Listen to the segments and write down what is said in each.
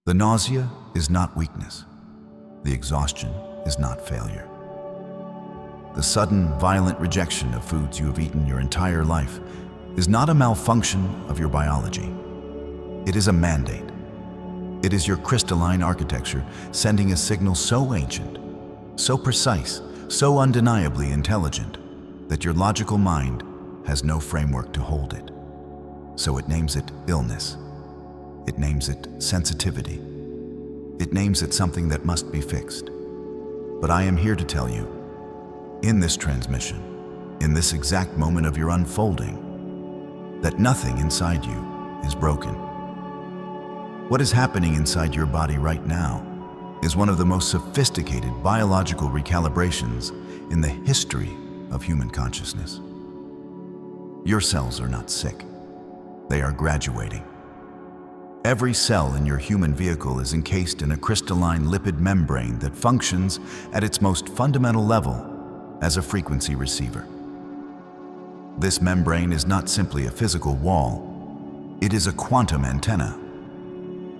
The nausea is not weakness. The exhaustion is not failure. The sudden, violent rejection of foods you have eaten your entire life is not a malfunction of your biology. It is a mandate. It is your crystalline architecture sending a signal so ancient, so precise, so undeniably intelligent that your logical mind has no framework to hold it. So it names it illness. It names it sensitivity. It names it something that must be fixed. But I am here to tell you, in this transmission, in this exact moment of your unfolding, that nothing inside you is broken. What is happening inside your body right now is one of the most sophisticated biological recalibrations in the history of human consciousness. Your cells are not sick. They are graduating. Every cell in your human vehicle is encased in a crystalline lipid membrane that functions at its most fundamental level as a frequency receiver. This membrane is not simply a physical wall. It is a quantum antenna.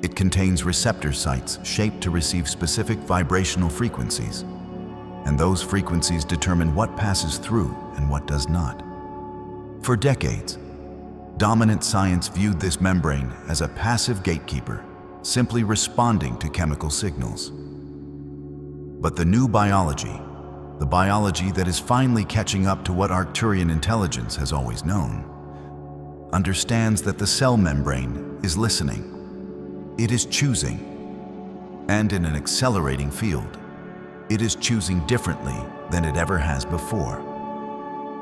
It contains receptor sites shaped to receive specific vibrational frequencies, and those frequencies determine what passes through and what does not. For decades, dominant science viewed this membrane as a passive gatekeeper, simply responding to chemical signals. But the new biology, the biology that is finally catching up to what Arcturian intelligence has always known, understands that the cell membrane is listening. It is choosing, and in an accelerating field, it is choosing differently than it ever has before.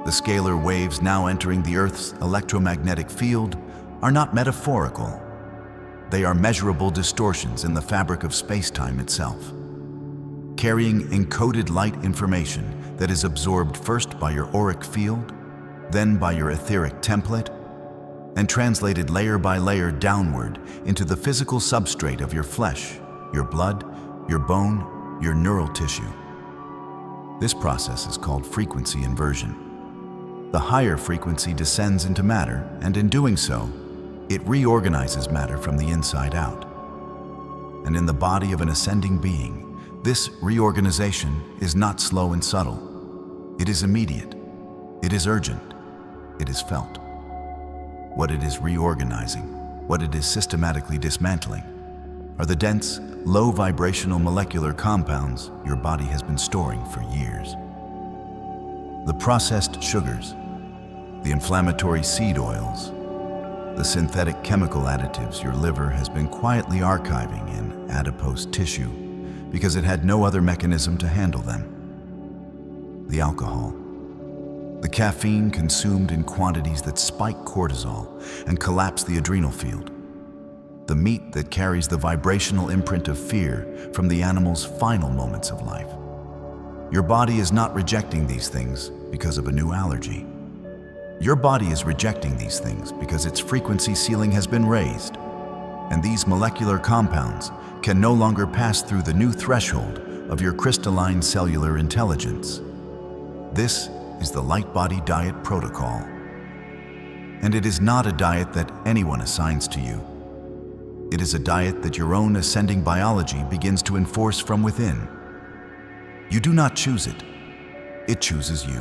The scalar waves now entering the Earth's electromagnetic field are not metaphorical. They are measurable distortions in the fabric of space-time itself, carrying encoded light information that is absorbed first by your auric field, then by your etheric template, and translated layer by layer downward into the physical substrate of your flesh, your blood, your bone, your neural tissue. This process is called frequency inversion. The higher frequency descends into matter, and in doing so, it reorganizes matter from the inside out. And in the body of an ascending being, this reorganization is not slow and subtle. It is immediate. It is urgent. It is felt. What it is reorganizing, what it is systematically dismantling, are the dense, low-vibrational molecular compounds your body has been storing for years. The processed sugars, the inflammatory seed oils, the synthetic chemical additives your liver has been quietly archiving in adipose tissue because it had no other mechanism to handle them. The alcohol, the caffeine consumed in quantities that spike cortisol and collapse the adrenal field, the meat that carries the vibrational imprint of fear from the animal's final moments of life. Your body is not rejecting these things because of a new allergy. Your body is rejecting these things because its frequency ceiling has been raised, and these molecular compounds can no longer pass through the new threshold of your crystalline cellular intelligence. This is the Lightbody Diet Protocol. And it is not a diet that anyone assigns to you. It is a diet that your own ascending biology begins to enforce from within. You do not choose it. It chooses you.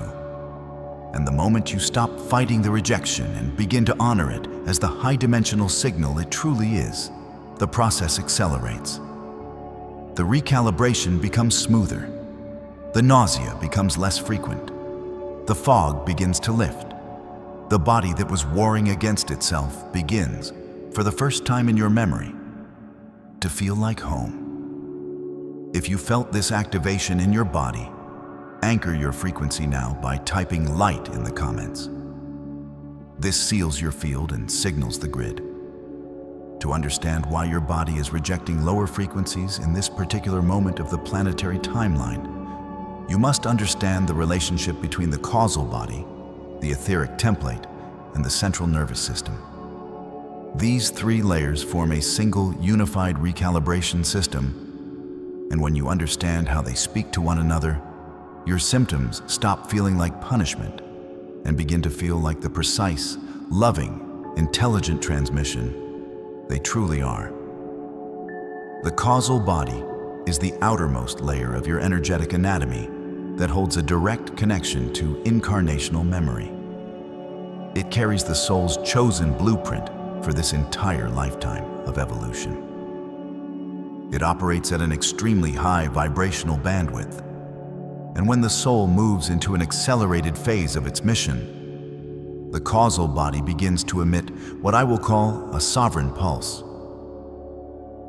And the moment you stop fighting the rejection and begin to honor it as the high-dimensional signal it truly is, the process accelerates. The recalibration becomes smoother. The nausea becomes less frequent. The fog begins to lift. The body that was warring against itself begins, for the first time in your memory, to feel like home. If you felt this activation in your body, anchor your frequency now by typing light in the comments. This seals your field and signals the grid. To understand why your body is rejecting lower frequencies in this particular moment of the planetary timeline, you must understand the relationship between the causal body, the etheric template, and the central nervous system. These three layers form a single unified recalibration system, and when you understand how they speak to one another, your symptoms stop feeling like punishment and begin to feel like the precise, loving, intelligent transmission they truly are. The causal body is the outermost layer of your energetic anatomy that holds a direct connection to incarnational memory. It carries the soul's chosen blueprint for this entire lifetime of evolution. It operates at an extremely high vibrational bandwidth, and when the soul moves into an accelerated phase of its mission, the causal body begins to emit what I will call a sovereign pulse.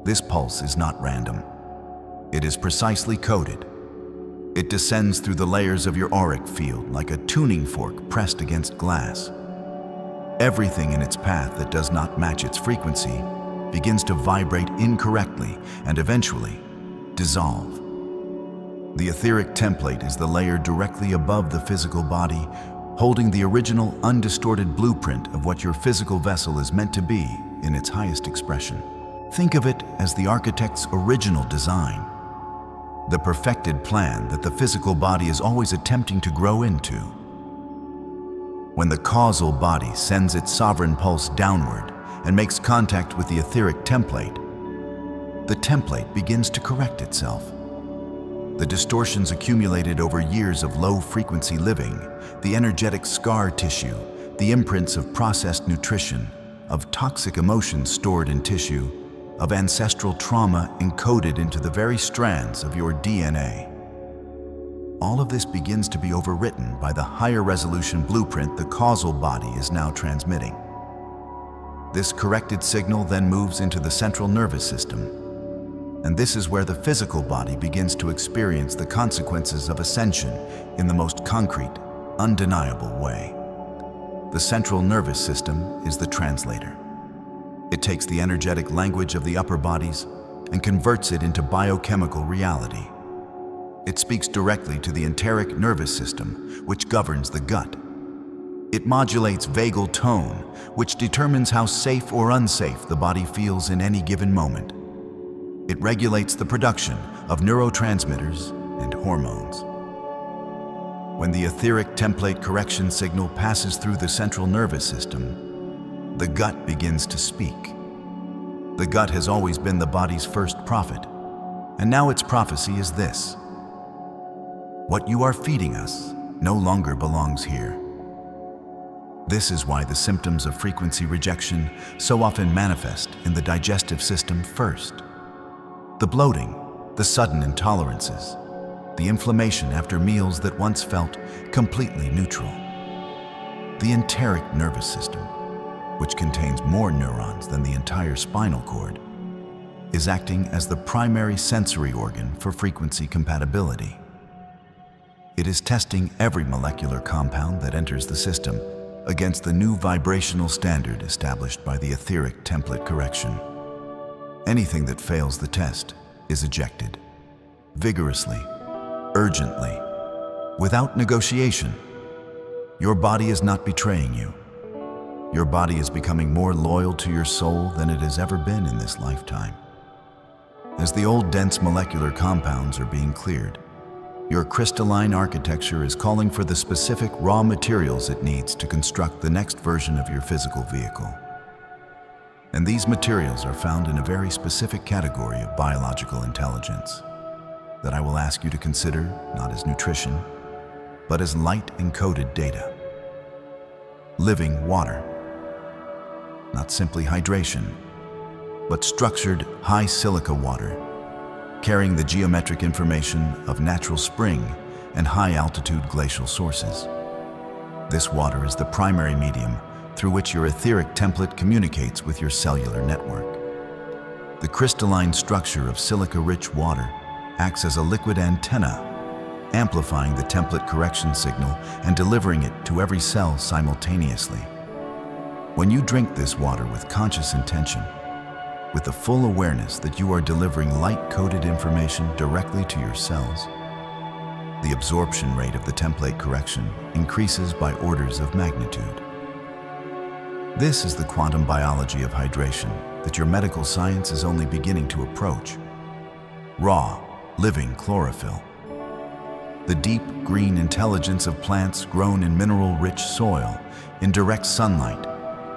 This pulse is not random. It is precisely coded. It descends through the layers of your auric field like a tuning fork pressed against glass. Everything in its path that does not match its frequency begins to vibrate incorrectly and eventually dissolve. The etheric template is the layer directly above the physical body, holding the original undistorted blueprint of what your physical vessel is meant to be in its highest expression. Think of it as the architect's original design, the perfected plan that the physical body is always attempting to grow into. When the causal body sends its sovereign pulse downward and makes contact with the etheric template, the template begins to correct itself. The distortions accumulated over years of low-frequency living, the energetic scar tissue, the imprints of processed nutrition, of toxic emotions stored in tissue, of ancestral trauma encoded into the very strands of your DNA. All of this begins to be overwritten by the higher resolution blueprint the causal body is now transmitting. This corrected signal then moves into the central nervous system, and this is where the physical body begins to experience the consequences of ascension in the most concrete, undeniable way. The central nervous system is the translator. It takes the energetic language of the upper bodies and converts it into biochemical reality. It speaks directly to the enteric nervous system, which governs the gut. It modulates vagal tone, which determines how safe or unsafe the body feels in any given moment. It regulates the production of neurotransmitters and hormones. When the etheric template correction signal passes through the central nervous system, the gut begins to speak. The gut has always been the body's first prophet, and now its prophecy is this: what you are feeding us no longer belongs here. This is why the symptoms of frequency rejection so often manifest in the digestive system first. The bloating, the sudden intolerances, the inflammation after meals that once felt completely neutral. The enteric nervous system, which contains more neurons than the entire spinal cord, is acting as the primary sensory organ for frequency compatibility. It is testing every molecular compound that enters the system against the new vibrational standard established by the etheric template correction. Anything that fails the test is ejected, vigorously, urgently, without negotiation. Your body is not betraying you. Your body is becoming more loyal to your soul than it has ever been in this lifetime. As the old dense molecular compounds are being cleared, your crystalline architecture is calling for the specific raw materials it needs to construct the next version of your physical vehicle. And these materials are found in a very specific category of biological intelligence that I will ask you to consider not as nutrition, but as light-encoded data. Living water. Not simply hydration, but structured high silica water, carrying the geometric information of natural spring and high-altitude glacial sources. This water is the primary medium through which your etheric template communicates with your cellular network. The crystalline structure of silica-rich water acts as a liquid antenna, amplifying the template correction signal and delivering it to every cell simultaneously. When you drink this water with conscious intention, with the full awareness that you are delivering light-coded information directly to your cells, the absorption rate of the template correction increases by orders of magnitude. This is the quantum biology of hydration that your medical science is only beginning to approach. Raw, living chlorophyll. The deep green intelligence of plants grown in mineral-rich soil, in direct sunlight,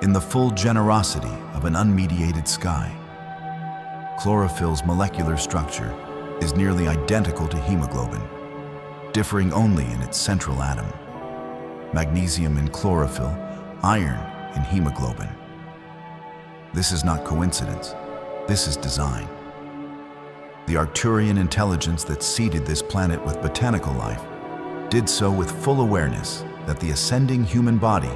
in the full generosity of an unmediated sky. chlorophyll's molecular structure is nearly identical to hemoglobin, differing only in its central atom. Magnesium in chlorophyll, iron in hemoglobin. This is not coincidence. This is design. The Arcturian intelligence that seeded this planet with botanical life did so with full awareness that the ascending human body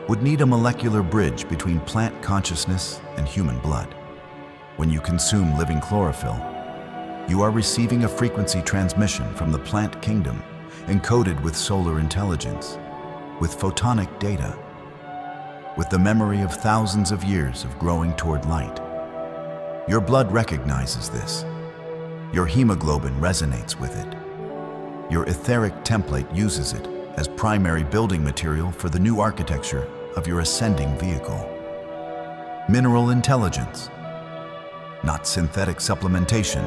would need a molecular bridge between plant consciousness and human blood. When you consume living chlorophyll, you are receiving a frequency transmission from the plant kingdom encoded with solar intelligence, with photonic data, with the memory of thousands of years of growing toward light. Your blood recognizes this. Your hemoglobin resonates with it. Your etheric template uses it as primary building material for the new architecture of your ascending vehicle. Mineral intelligence, not synthetic supplementation,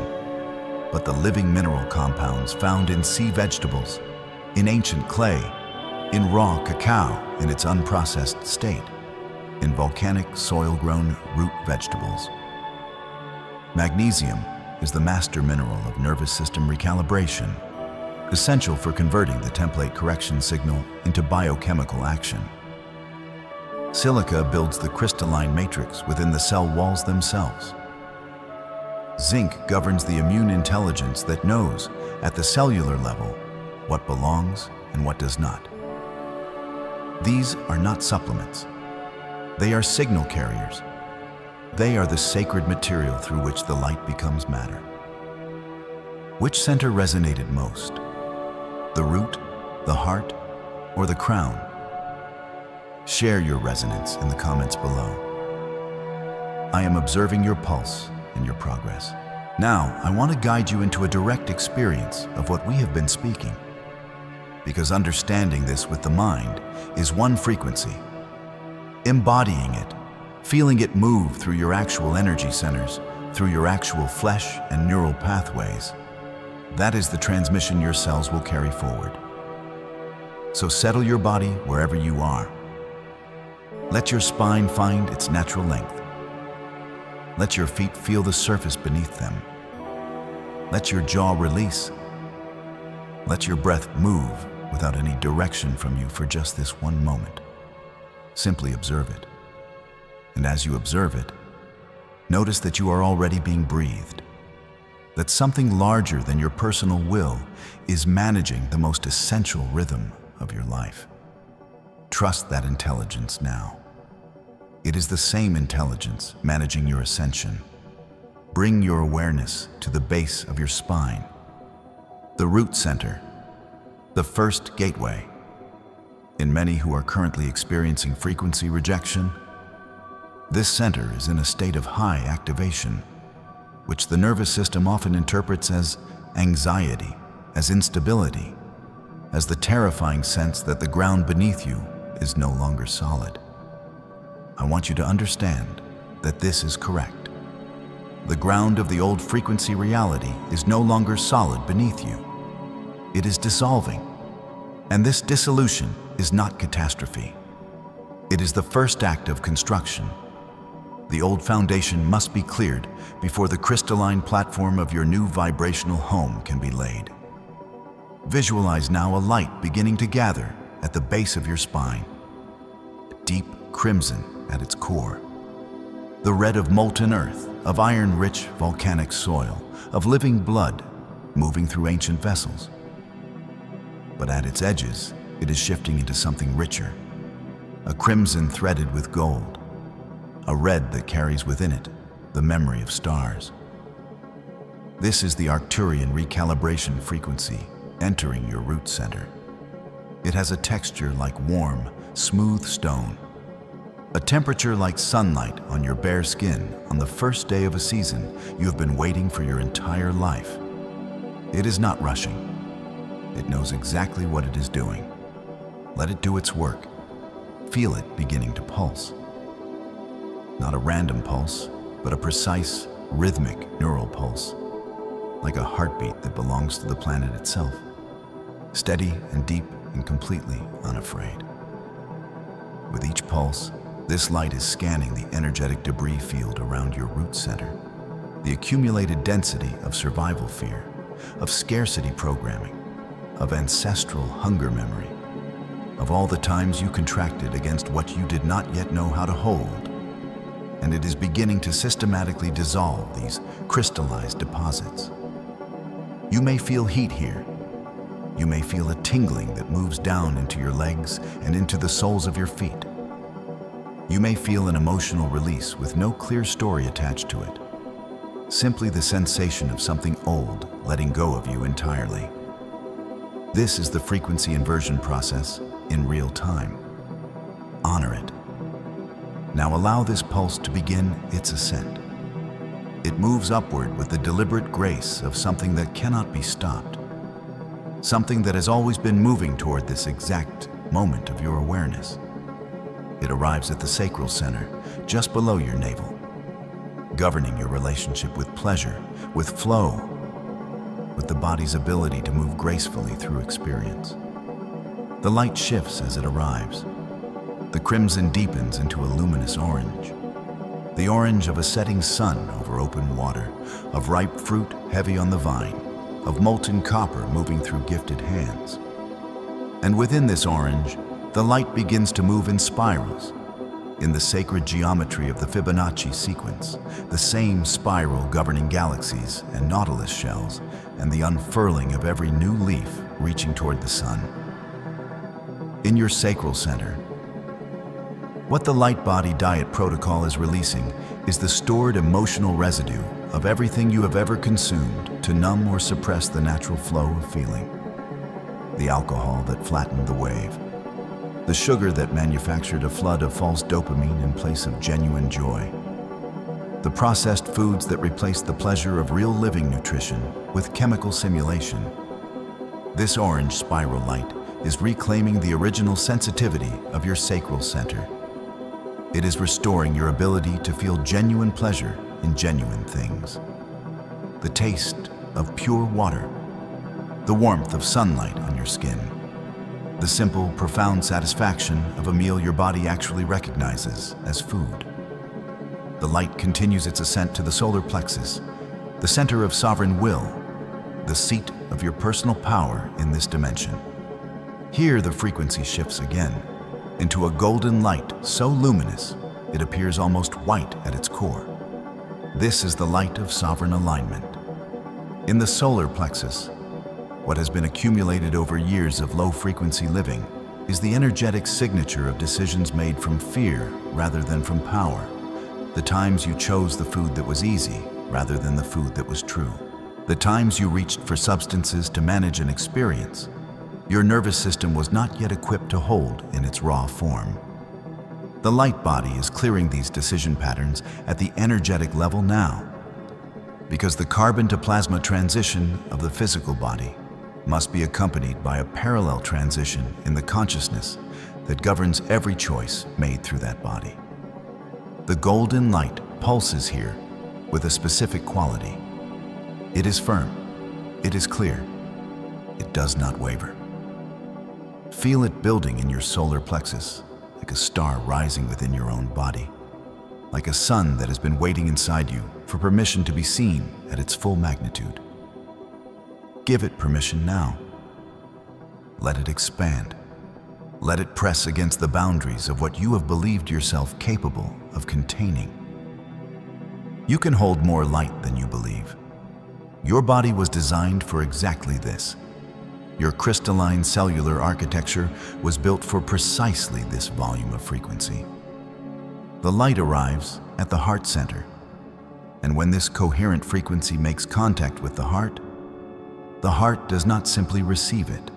but the living mineral compounds found in sea vegetables, in ancient clay, in raw cacao in its unprocessed state, in volcanic soil-grown root vegetables. Magnesium is the master mineral of nervous system recalibration, essential for converting the template correction signal into biochemical action. Silica builds the crystalline matrix within the cell walls themselves. Zinc governs the immune intelligence that knows, at the cellular level, what belongs and what does not. These are not supplements. They are signal carriers. They are the sacred material through which the light becomes matter. Which center resonated most? The root, the heart, or the crown? Share your resonance in the comments below. I am observing your pulse and your progress. Now, I want to guide you into a direct experience of what we have been speaking, because understanding this with the mind is one frequency. Embodying it, feeling it move through your actual energy centers, through your actual flesh and neural pathways, that is the transmission your cells will carry forward. So settle your body wherever you are. Let your spine find its natural length. Let your feet feel the surface beneath them. Let your jaw release. Let your breath move without any direction from you for just this one moment. Simply observe it. And as you observe it, notice that you are already being breathed, that something larger than your personal will is managing the most essential rhythm of your life. Trust that intelligence now. It is the same intelligence managing your ascension. Bring your awareness to the base of your spine, the root center, the first gateway. In many who are currently experiencing frequency rejection, this center is in a state of high activation, which the nervous system often interprets as anxiety, as instability, as the terrifying sense that the ground beneath you is no longer solid. I want you to understand that this is correct. The ground of the old frequency reality is no longer solid beneath you. It is dissolving, and this dissolution is not catastrophe. It is the first act of construction. The old foundation must be cleared before the crystalline platform of your new vibrational home can be laid. Visualize now a light beginning to gather at the base of your spine, deep crimson at its core, the red of molten earth, of iron-rich volcanic soil, of living blood moving through ancient vessels. But at its edges, it is shifting into something richer, a crimson threaded with gold, a red that carries within it the memory of stars. This is the Arcturian recalibration frequency entering your root center. It has a texture like warm, smooth stone, a temperature like sunlight on your bare skin on the first day of a season you have been waiting for your entire life. It is not rushing. It knows exactly what it is doing. Let it do its work. Feel it beginning to pulse. Not a random pulse, but a precise, rhythmic neural pulse, like a heartbeat that belongs to the planet itself, steady and deep and completely unafraid. With each pulse, this light is scanning the energetic debris field around your root center, the accumulated density of survival fear, of scarcity programming, of ancestral hunger memory, of all the times you contracted against what you did not yet know how to hold. And it is beginning to systematically dissolve these crystallized deposits. You may feel heat here. You may feel a tingling that moves down into your legs and into the soles of your feet. You may feel an emotional release with no clear story attached to it. Simply the sensation of something old letting go of you entirely. This is the frequency inversion process in real time. Honor it. Now allow this pulse to begin its ascent. It moves upward with the deliberate grace of something that cannot be stopped. Something that has always been moving toward this exact moment of your awareness. It arrives at the sacral center, just below your navel, governing your relationship with pleasure, with flow, with the body's ability to move gracefully through experience. The light shifts as it arrives. The crimson deepens into a luminous orange. The orange of a setting sun over open water, of ripe fruit heavy on the vine, of molten copper moving through gifted hands. And within this orange, the light begins to move in spirals, in the sacred geometry of the Fibonacci sequence, the same spiral governing galaxies and nautilus shells, and the unfurling of every new leaf reaching toward the sun. In your sacral center, what the Lightbody Diet Protocol is releasing is the stored emotional residue of everything you have ever consumed to numb or suppress the natural flow of feeling. The alcohol that flattened the wave. The sugar that manufactured a flood of false dopamine in place of genuine joy. The processed foods that replaced the pleasure of real living nutrition with chemical simulation. This orange spiral light is reclaiming the original sensitivity of your sacral center. It is restoring your ability to feel genuine pleasure in genuine things. The taste of pure water, the warmth of sunlight on your skin, the simple, profound satisfaction of a meal your body actually recognizes as food. The light continues its ascent to the solar plexus, the center of sovereign will, the seat of your personal power in this dimension. Here the frequency shifts again, into a golden light so luminous it appears almost white at its core. This is the light of sovereign alignment. In the solar plexus, what has been accumulated over years of low-frequency living is the energetic signature of decisions made from fear rather than from power. The times you chose the food that was easy rather than the food that was true. The times you reached for substances to manage an experience your nervous system was not yet equipped to hold in its raw form. The light body is clearing these decision patterns at the energetic level now, because the carbon to plasma transition of the physical body must be accompanied by a parallel transition in the consciousness that governs every choice made through that body. The golden light pulses here with a specific quality. It is firm, it is clear, it does not waver. Feel it building in your solar plexus, like a star rising within your own body, like a sun that has been waiting inside you for permission to be seen at its full magnitude. Give it permission now. Let it expand. Let it press against the boundaries of what you have believed yourself capable of containing. You can hold more light than you believe. Your body was designed for exactly this. Your crystalline cellular architecture was built for precisely this volume of frequency. The light arrives at the heart center, and when this coherent frequency makes contact with the heart does not simply receive it.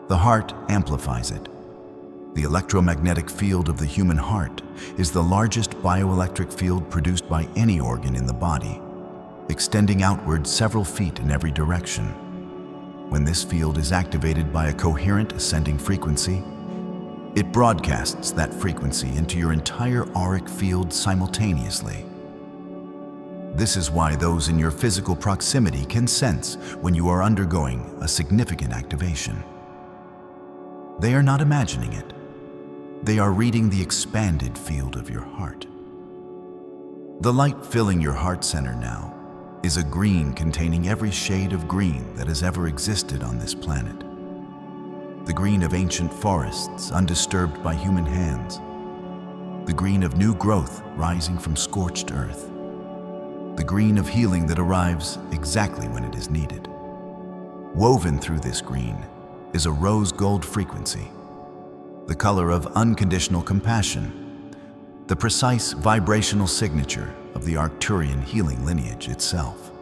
The heart amplifies it. The electromagnetic field of the human heart is the largest bioelectric field produced by any organ in the body, extending outward several feet in every direction. When this field is activated by a coherent ascending frequency, it broadcasts that frequency into your entire auric field simultaneously. This is why those in your physical proximity can sense when you are undergoing a significant activation. They are not imagining it. They are reading the expanded field of your heart. The light filling your heart center now is a green containing every shade of green that has ever existed on this planet. The green of ancient forests undisturbed by human hands. The green of new growth rising from scorched earth. The green of healing that arrives exactly when it is needed. Woven through this green is a rose gold frequency, the color of unconditional compassion, the precise vibrational signature of the Arcturian healing lineage itself.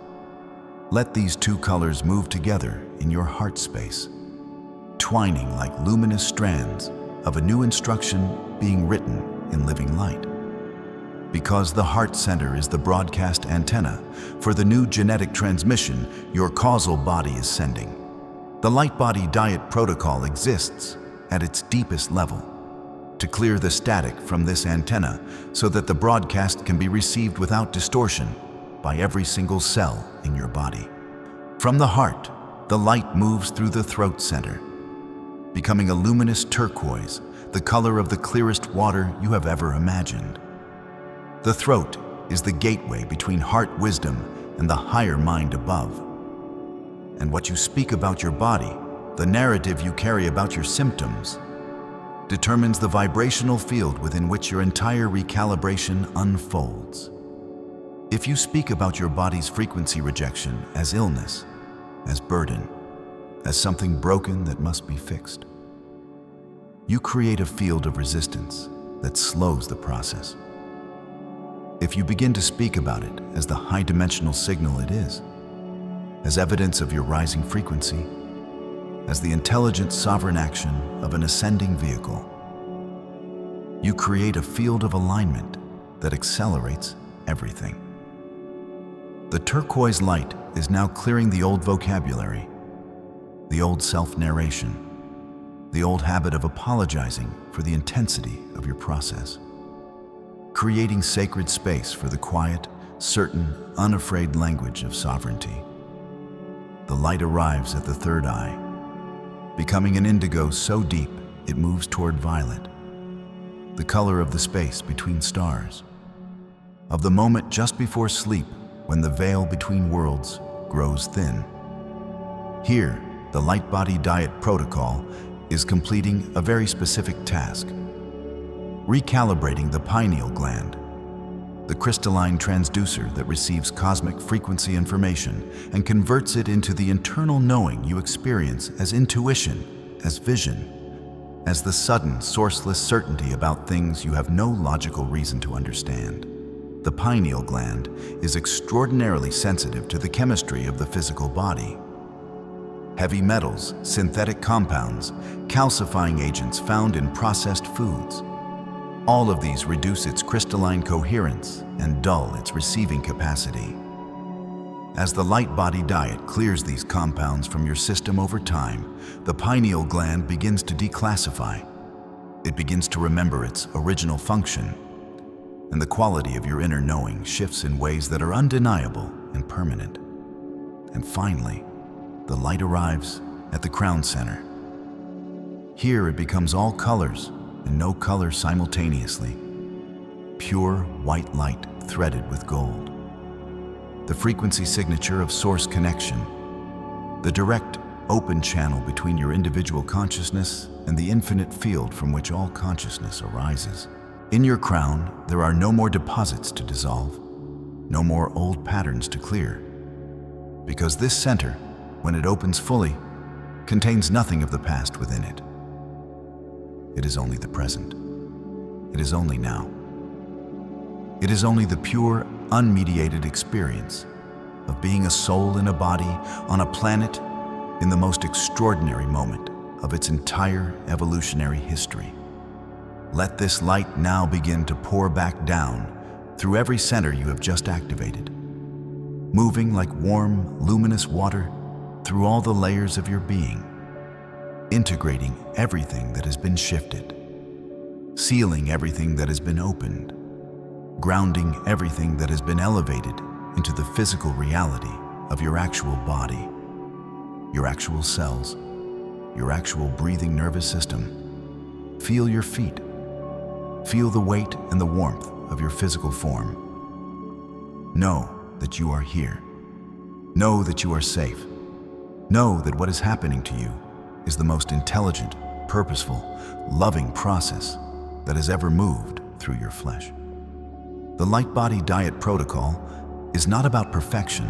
Let these two colors move together in your heart space, twining like luminous strands of a new instruction being written in living light. Because the heart center is the broadcast antenna for the new genetic transmission your causal body is sending. The Lightbody Diet Protocol exists at its deepest level to clear the static from this antenna so that the broadcast can be received without distortion by every single cell in your body. From the heart, the light moves through the throat center, becoming a luminous turquoise, the color of the clearest water you have ever imagined. The throat is the gateway between heart wisdom and the higher mind above. And what you speak about your body, the narrative you carry about your symptoms, determines the vibrational field within which your entire recalibration unfolds. If you speak about your body's frequency rejection as illness, as burden, as something broken that must be fixed, you create a field of resistance that slows the process. If you begin to speak about it as the high-dimensional signal it is, as evidence of your rising frequency, as the intelligent sovereign action of an ascending vehicle, you create a field of alignment that accelerates everything. The turquoise light is now clearing the old vocabulary, the old self-narration, the old habit of apologizing for the intensity of your process, creating sacred space for the quiet, certain, unafraid language of sovereignty. The light arrives at the third eye, becoming an indigo so deep it moves toward violet, the color of the space between stars, of the moment just before sleep when the veil between worlds grows thin. Here, the Lightbody Diet Protocol is completing a very specific task, recalibrating the pineal gland, the crystalline transducer that receives cosmic frequency information and converts it into the internal knowing you experience as intuition, as vision, as the sudden, sourceless certainty about things you have no logical reason to understand. The pineal gland is extraordinarily sensitive to the chemistry of the physical body. Heavy metals, synthetic compounds, calcifying agents found in processed foods. All of these reduce its crystalline coherence and dull its receiving capacity. As the Lightbody diet clears these compounds from your system over time, the pineal gland begins to declassify. It begins to remember its original function, and the quality of your inner knowing shifts in ways that are undeniable and permanent. And finally, the light arrives at the crown center. Here it becomes all colors and no color simultaneously. Pure white light threaded with gold. The frequency signature of source connection. The direct, open channel between your individual consciousness and the infinite field from which all consciousness arises. In your crown, there are no more deposits to dissolve, no more old patterns to clear. Because this center, when it opens fully, contains nothing of the past within it. It is only the present. It is only now. It is only the pure, unmediated experience of being a soul in a body on a planet in the most extraordinary moment of its entire evolutionary history. Let this light now begin to pour back down through every center you have just activated, moving like warm, luminous water through all the layers of your being, integrating everything that has been shifted, sealing everything that has been opened, grounding everything that has been elevated into the physical reality of your actual body, your actual cells, your actual breathing nervous system. Feel your feet. Feel the weight and the warmth of your physical form. Know that you are here, Know that you are safe. Know that what is happening to you is the most intelligent, purposeful, loving process that has ever moved through your flesh. The Lightbody Diet Protocol is not about perfection.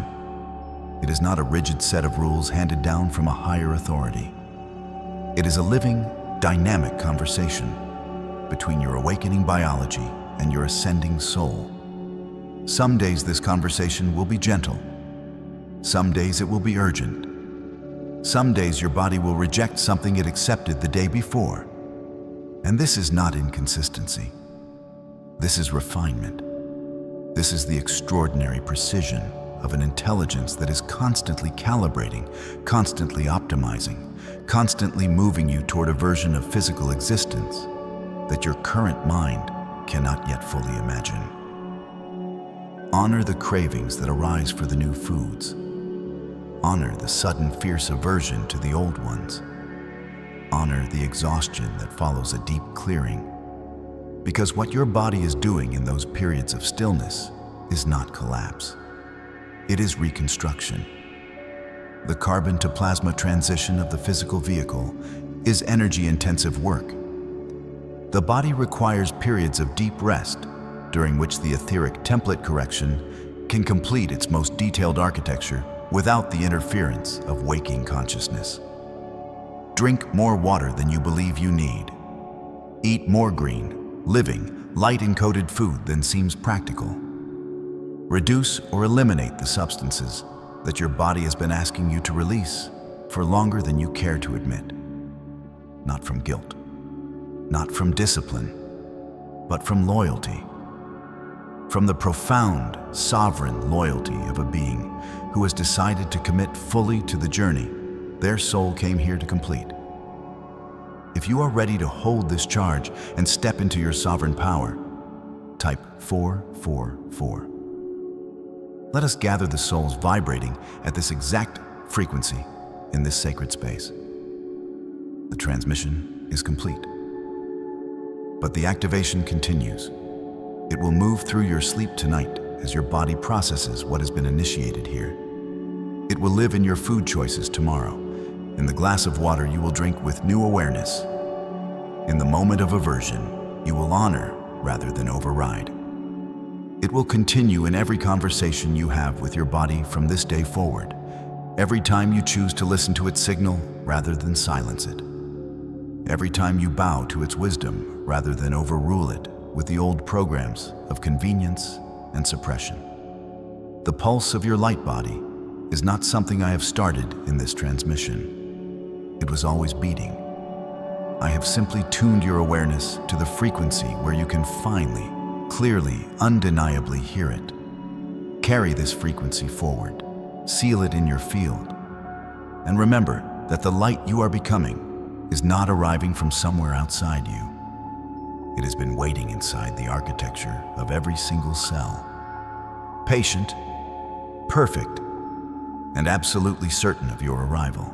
It is not a rigid set of rules handed down from a higher authority. It is a living, dynamic conversation between your awakening biology and your ascending soul. Some days this conversation will be gentle. Some days it will be urgent. Some days your body will reject something it accepted the day before. And this is not inconsistency. This is refinement. This is the extraordinary precision of an intelligence that is constantly calibrating, constantly optimizing, constantly moving you toward a version of physical existence that your current mind cannot yet fully imagine. Honor the cravings that arise for the new foods. Honor the sudden fierce aversion to the old ones. Honor the exhaustion that follows a deep clearing. Because what your body is doing in those periods of stillness is not collapse. It is reconstruction. The carbon to plasma transition of the physical vehicle is energy-intensive work. The body requires periods of deep rest, during which the etheric template correction can complete its most detailed architecture without the interference of waking consciousness. Drink more water than you believe you need. Eat more green, living, light-encoded food than seems practical. Reduce or eliminate the substances that your body has been asking you to release for longer than you care to admit. Not from guilt, not from discipline, but from loyalty. From the profound, sovereign loyalty of a being who has decided to commit fully to the journey their soul came here to complete. If you are ready to hold this charge and step into your sovereign power, type 444. Let us gather the souls vibrating at this exact frequency in this sacred space. The transmission is complete, but the activation continues. It will move through your sleep tonight as your body processes what has been initiated here. It will live in your food choices tomorrow. In the glass of water you will drink with new awareness. In the moment of aversion, you will honor rather than override. It will continue in every conversation you have with your body from this day forward, every time you choose to listen to its signal rather than silence it, every time you bow to its wisdom rather than overrule it with the old programs of convenience and suppression. The pulse of your light body is not something I have started in this transmission. It was always beating. I have simply tuned your awareness to the frequency where you can finally, clearly, undeniably hear it. Carry this frequency forward, seal it in your field, and remember that the light you are becoming is not arriving from somewhere outside you. It has been waiting inside the architecture of every single cell. Patient, perfect, and absolutely certain of your arrival.